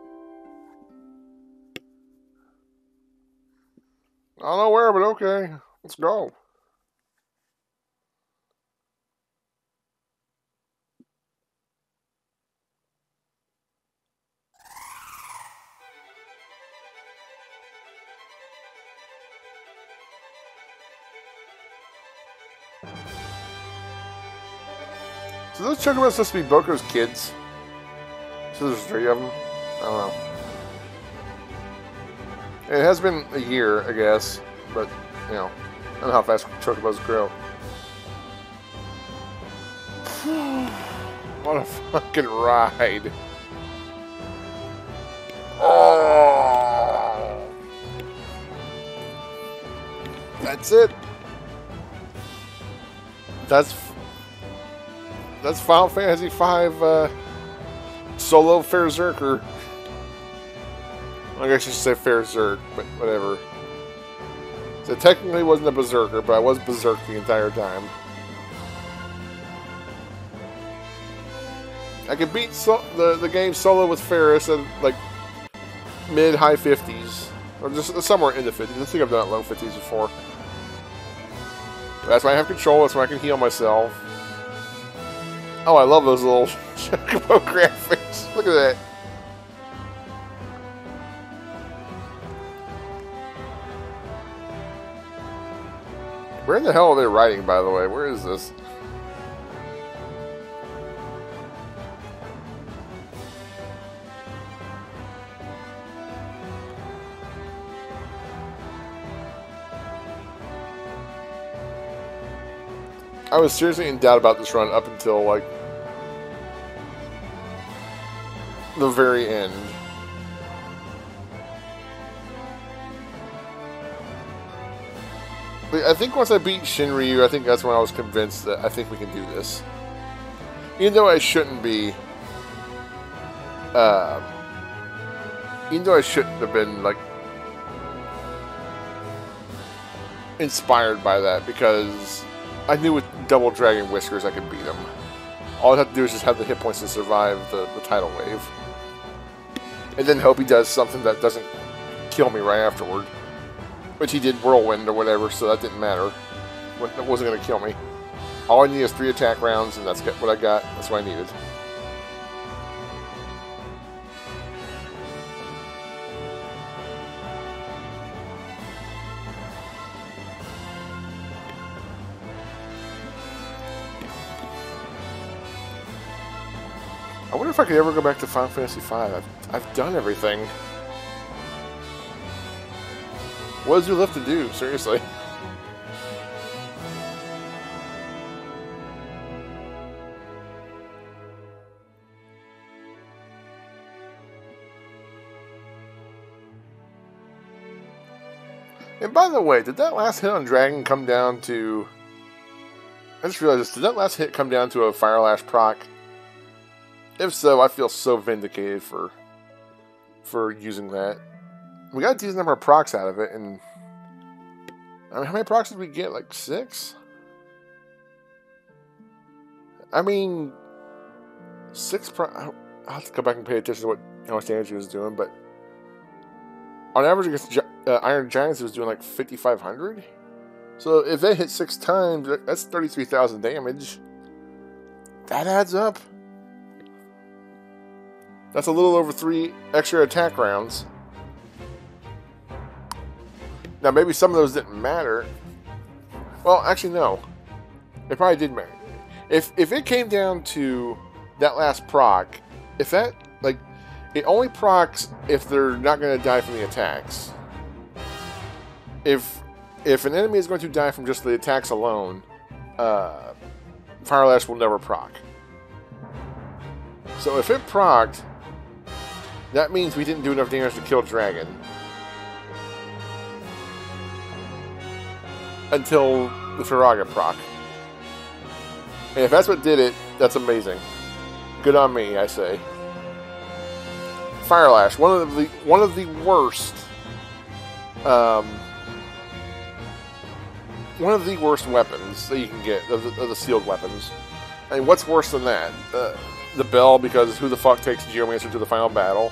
I don't know where, but okay. Let's go. So those chocobos supposed to be Boko's kids? So there's 3 of them? I don't know. It has been a year, I guess, but, you know, I don't know how fast chocobos grow. What a fucking ride. Oh! That's it. That's Final Fantasy V solo Berserker. I guess I should say Berserk, but whatever. So technically wasn't a Berserker, but I was Berserk the entire time. I could beat the game solo with Faris at like mid-high 50s. Or just somewhere in the 50s. I think I've done it low 50s before. That's why I have control, that's why I can heal myself. Oh, I love those little chocobo graphics. Look at that. Where in the hell are they riding, by the way? Where is this? I was seriously in doubt about this run up until, like, the very end. But I think once I beat Shinryu, I think that's when I was convinced that I think we can do this. Even though I shouldn't be... even though I shouldn't have been, like, inspired by that, because I knew with Double Dragon Whiskers I could beat him. All I'd have to do is just have the hit points to survive the tidal wave. And then hope he does something that doesn't kill me right afterward. Which he did Whirlwind or whatever, so that didn't matter. It wasn't going to kill me. All I need is 3 attack rounds, and that's what I got. That's what I needed. I wonder if I could ever go back to Final Fantasy V. I've done everything. What is there left to do? Seriously. And by the way, did that last hit on Dragon come down to... I just realized this. Did that last hit come down to a Fire Lash proc? If so, I feel so vindicated for using that. We got a decent number of procs out of it, and... I mean, how many procs did we get? Like 6? I mean... 6 procs... I'll have to go back and pay attention to how much damage he was doing, but... On average against Iron Giants, it was doing like 5,500. So if they hit 6 times, that's 33,000 damage. That adds up. That's a little over 3 extra attack rounds. Now maybe some of those didn't matter. Well, actually no. It probably did matter. If it came down to that last proc, if that, like, it only procs if they're not going to die from the attacks. If an enemy is going to die from just the attacks alone, Fire Lash will never proc. So if it procced, that means we didn't do enough damage to kill Dragon. Until the Firaga proc. And if that's what did it, that's amazing. Good on me, I say. Fire Lash, one of the worst one of the worst weapons that you can get of the sealed weapons. I mean, what's worse than that? The bell, because who the fuck takes Geomancer to the final battle?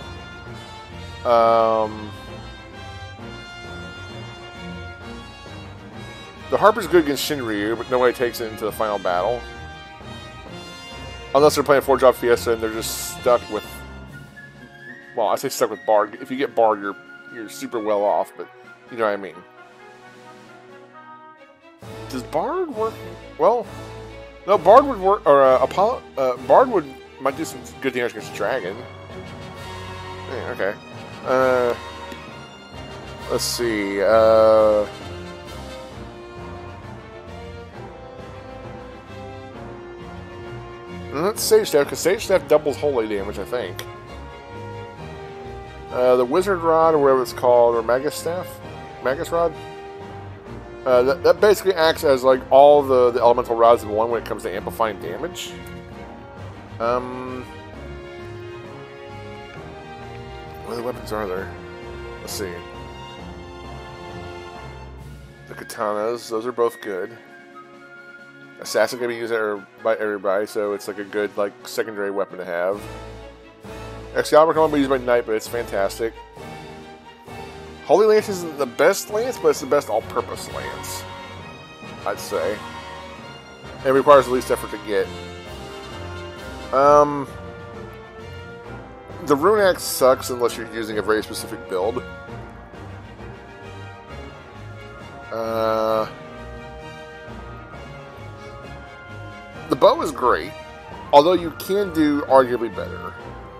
The Harper's good against Shinryu, but nobody takes it into the final battle. Unless they're playing 4-drop Fiesta and they're just stuck with... Well, I say stuck with Bard. If you get Bard, you're super well off, but you know what I mean. Does Bard work? Well, no, Bard would work, or Apollo. Bard might do some good damage against Dragon. Yeah, okay. Let's see. Let's Sage Staff, because Sage Staff doubles holy damage, I think. The Wizard Rod, or whatever it's called, or Magus Staff? Magus Rod? That basically acts as like all the elemental rods in one when it comes to amplifying damage. What other weapons are there? Let's see. The katanas, those are both good. Assassin can be used by everybody, so it's like a good like secondary weapon to have. Excalibur can only be used by Knight, but it's fantastic. Holy Lance isn't the best lance, but it's the best all-purpose lance, I'd say. It requires the least effort to get. The Rune Axe sucks unless you're using a very specific build. The bow is great, although you can do arguably better.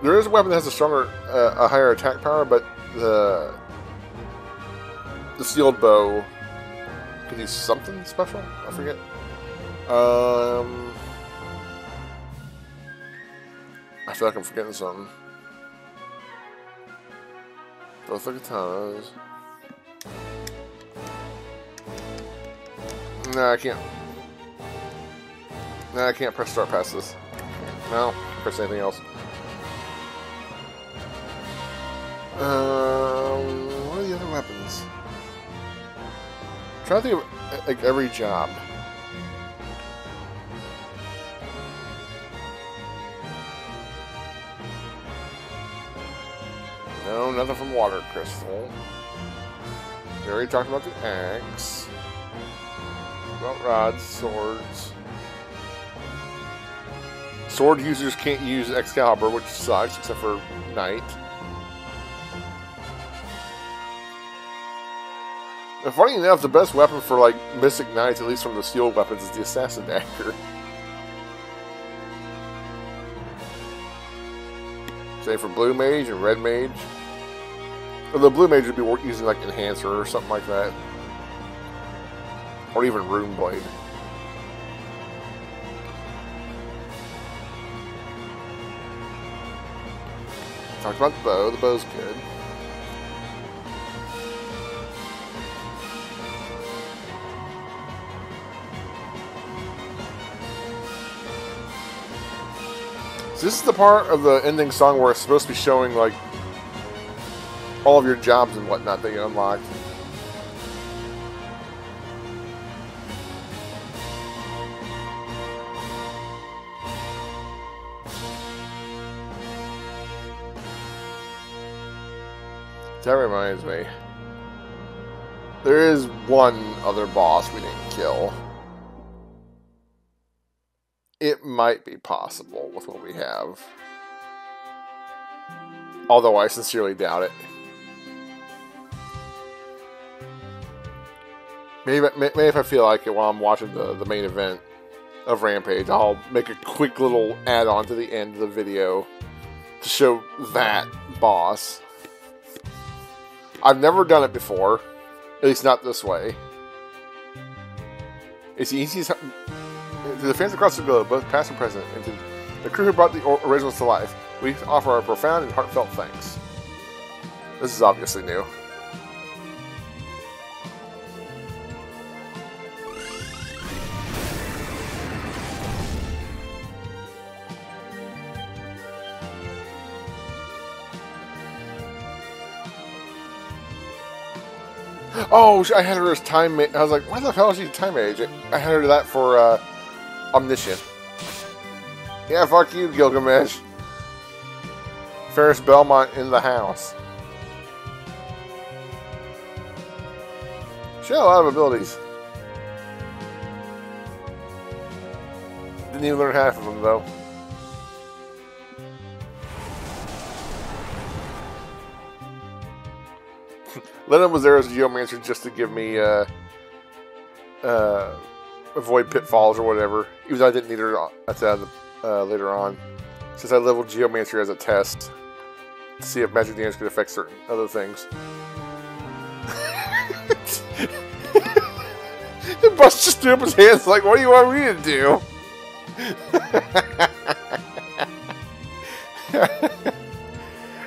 There is a weapon that has a stronger, a higher attack power, but the sealed bow can do something special. I forget. I feel like I'm forgetting something. Both the katanas. No, I can't. No, I can't press start past this. No, press anything else. What are the other weapons? I'm trying to think of like every job. No, nothing from Water Crystal. We already talked about the axe. About rods, swords. Sword users can't use Excalibur, which sucks, except for Knight. And funny enough, the best weapon for like Mystic Knights, at least from the sealed weapons, is the Assassin Dagger. Same for Blue Mage and Red Mage. Although Blue Mage would be using like Enhancer or something like that. Or even Rune Blade. Talked about the bow. The bow's good. So this is the part of the ending song where it's supposed to be showing like all of your jobs and whatnot that you unlocked. That reminds me. There is one other boss we didn't kill. It might be possible with what we have. Although I sincerely doubt it. Maybe if I feel like it while I'm watching the main event of Rampage, I'll make a quick little add-on to the end of the video to show that boss. I've never done it before. At least not this way. It's the easiest... To the fans across the globe, both past and present, and to the crew who brought the originals to life, we offer our profound and heartfelt thanks. This is obviously new. Oh, I had her as time mage. I was like, why the hell is she time mage? I had her do that for Omniscient. Yeah, fuck you, Gilgamesh. Faris Belmont in the house. She had a lot of abilities. Didn't even learn half of them, though. Lennon was there as a Geomancer just to give me avoid pitfalls or whatever. Even though I didn't need her at the, later on. Since I leveled Geomancer as a test to see if magic damage could affect certain other things. And Bust just threw up his hands like, what do you want me to do?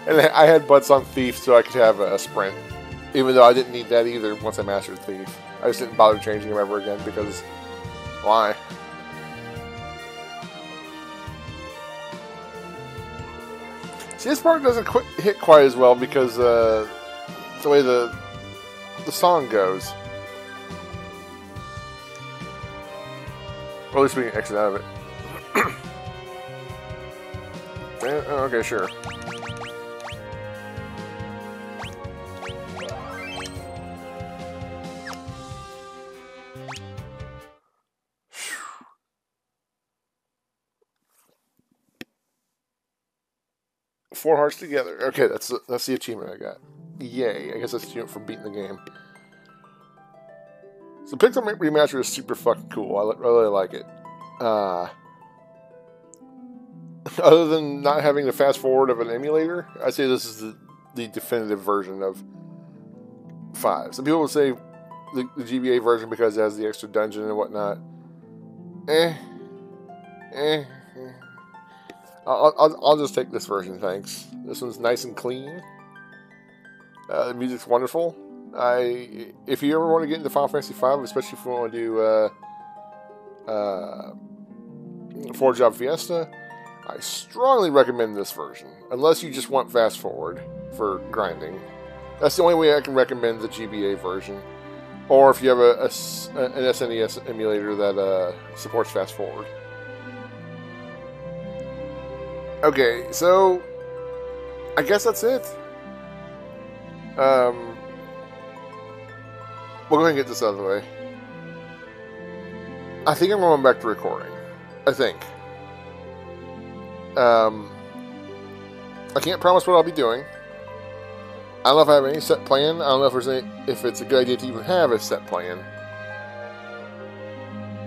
And I had butts on Thief so I could have a sprint. Even though I didn't need that either once I mastered Thief. I just didn't bother changing him ever again because... why? See, this part doesn't hit quite as well because the way the song goes. Or at least we can exit out of it. Okay, sure. Four hearts together. Okay, that's the achievement I got. Yay! I guess that's the achievement for beating the game. So Pixel Remaster is super fucking cool. I really like it. Other than not having the fast forward of an emulator, I'd say this is the definitive version of 5. Some people will say the GBA version because it has the extra dungeon and whatnot. I'll just take this version, thanks. This one's nice and clean. The music's wonderful. If you ever want to get into Final Fantasy V, especially if you want to do Forge Job Fiesta, I strongly recommend this version. Unless you just want fast forward for grinding. That's the only way I can recommend the GBA version. Or if you have an SNES emulator that supports fast forward. Okay, so I guess that's it. We'll go ahead and get this out of the way. I think I'm going back to recording. I think. I can't promise what I'll be doing. I don't know if I have any set plan. I don't know if it's a good idea to even have a set plan.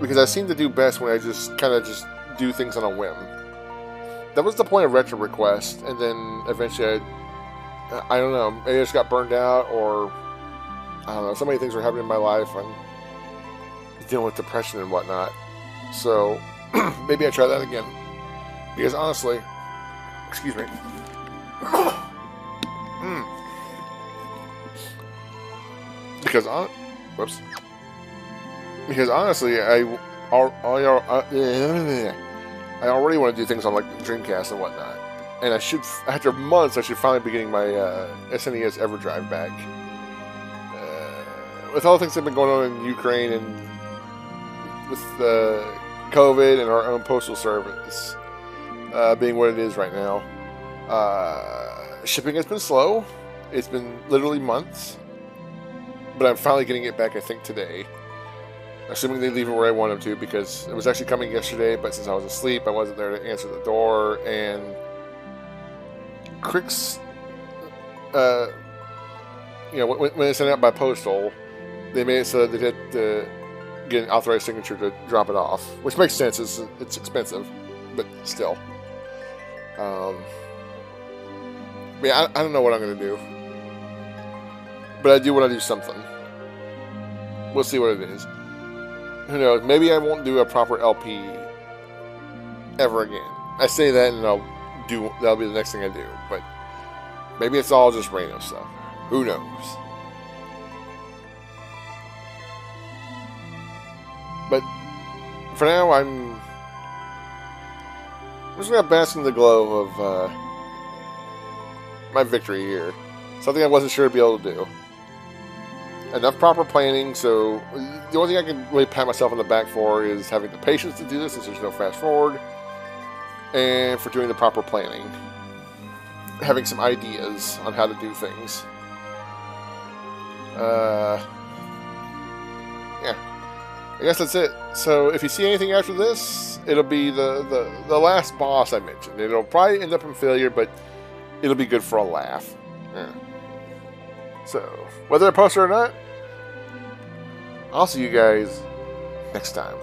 Because I seem to do best when I just kind of do things on a whim. that was the point of retro request, and then eventually I don't know, maybe I just got burned out, or I don't know, so many things were happening in my life. I'm dealing with depression and whatnot, so maybe I try that again, because honestly, excuse me, because honestly, I already want to do things on like Dreamcast and whatnot, and I should, after months, I should finally be getting my SNES EverDrive back. With all the things that have been going on in Ukraine and with COVID and our own postal service being what it is right now, shipping has been slow. It's been literally months, but I'm finally getting it back, I think, today. Assuming they leave it where I want them to, because it was actually coming yesterday, but since I was asleep, I wasn't there to answer the door, and Crick's, you know, when they sent it out by postal, they made it so that they had to get an authorized signature to drop it off, which makes sense. It's expensive, but still. Yeah, I don't know what I'm going to do, but I do want to do something. We'll see what it is. Who knows? Maybe I won't do a proper LP ever again. I say that, and that'll be the next thing I do. But maybe it's all just random stuff. Who knows? But for now, I'm just gonna bask in the glow of my victory here. Something I wasn't sure to be able to do. Enough proper planning, so the only thing I can really pat myself on the back for is having the patience to do this, since there's no fast forward, and for doing the proper planning, having some ideas on how to do things. Yeah, I guess that's it. So if you see anything after this, it'll be the last boss I mentioned. It'll probably end up in failure, but it'll be good for a laugh. Yeah. So, whether I post it or not, I'll see you guys next time.